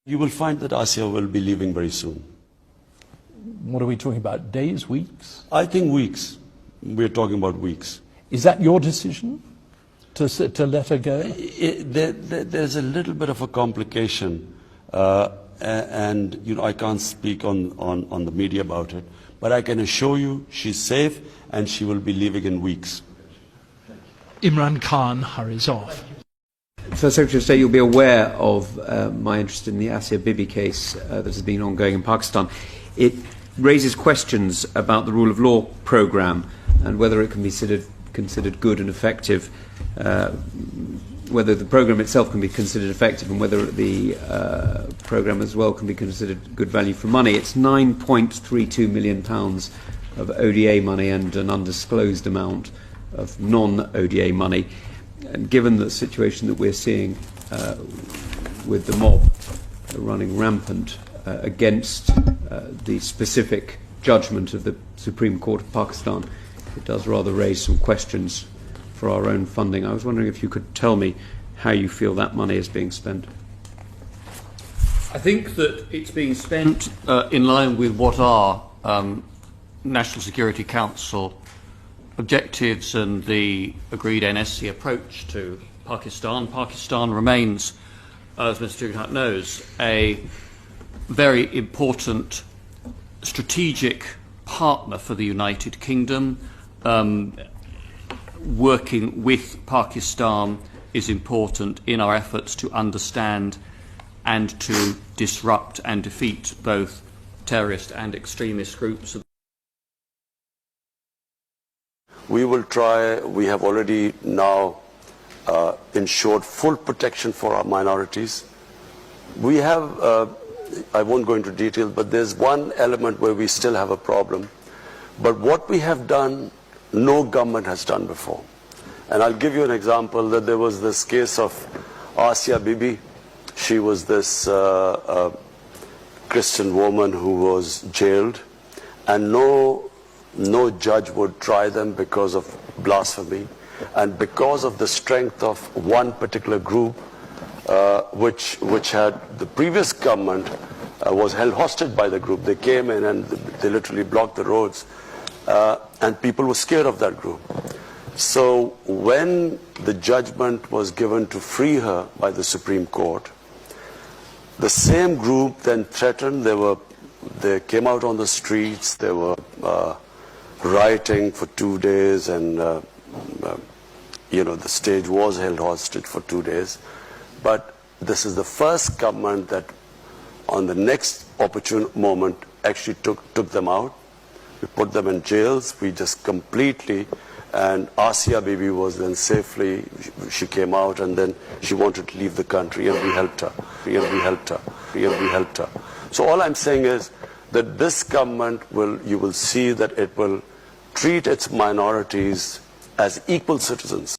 You will find that Asia will be leaving very soon. What are we talking about? Days, weeks? I think weeks. We're talking about weeks. Is that your decision to let her go? There's a little bit of a complication, and I can't speak on the media about it. But I can assure you she's safe and she will be leaving in weeks. Imran Khan hurries off. First Secretary of State, you'll be aware of my interest in the Asia Bibi case that has been ongoing in Pakistan. It raises questions about the rule of law programme and whether it can be considered good and effective, whether the programme itself can be considered effective and whether the programme as well can be considered good value for money. It's £9.32 million of ODA money and an undisclosed amount of non-ODA money. And given the situation that we're seeing with the mob running rampant against the specific judgment of the Supreme Court of Pakistan, it does rather raise some questions for our own funding. I was wondering if you could tell me how you feel that money is being spent. I think that it's being spent in line with what our National Security Council objectives and the agreed NSC approach to Pakistan. Pakistan remains, as Mr. Jugnut knows, a very important strategic partner for the United Kingdom. Working with Pakistan is important in our efforts to understand and to disrupt and defeat both terrorist and extremist groups. We will try, we have already now ensured full protection for our minorities. We have, I won't go into detail, but there's one element where we still have a problem. But what we have done, no government has done before. And I'll give you an example that there was this case of Asia Bibi. She was this Christian woman who was jailed, and no judge would try them because of blasphemy, and because of the strength of one particular group which had the previous government was held hostage by the group. They came in and they literally blocked the roads, and people were scared of that group. So when the judgment was given to free her by the Supreme Court, the same group then threatened. They came out on the streets. They were rioting for 2 days, and the stage was held hostage for 2 days. But this is the first government that on the next opportune moment actually took them out. We put them in jails. We just completely, and Asia Bibi was then safely, she came out and then she wanted to leave the country, and we helped her. We helped her. So all I'm saying is that this government you will see that it will treat its minorities as equal citizens.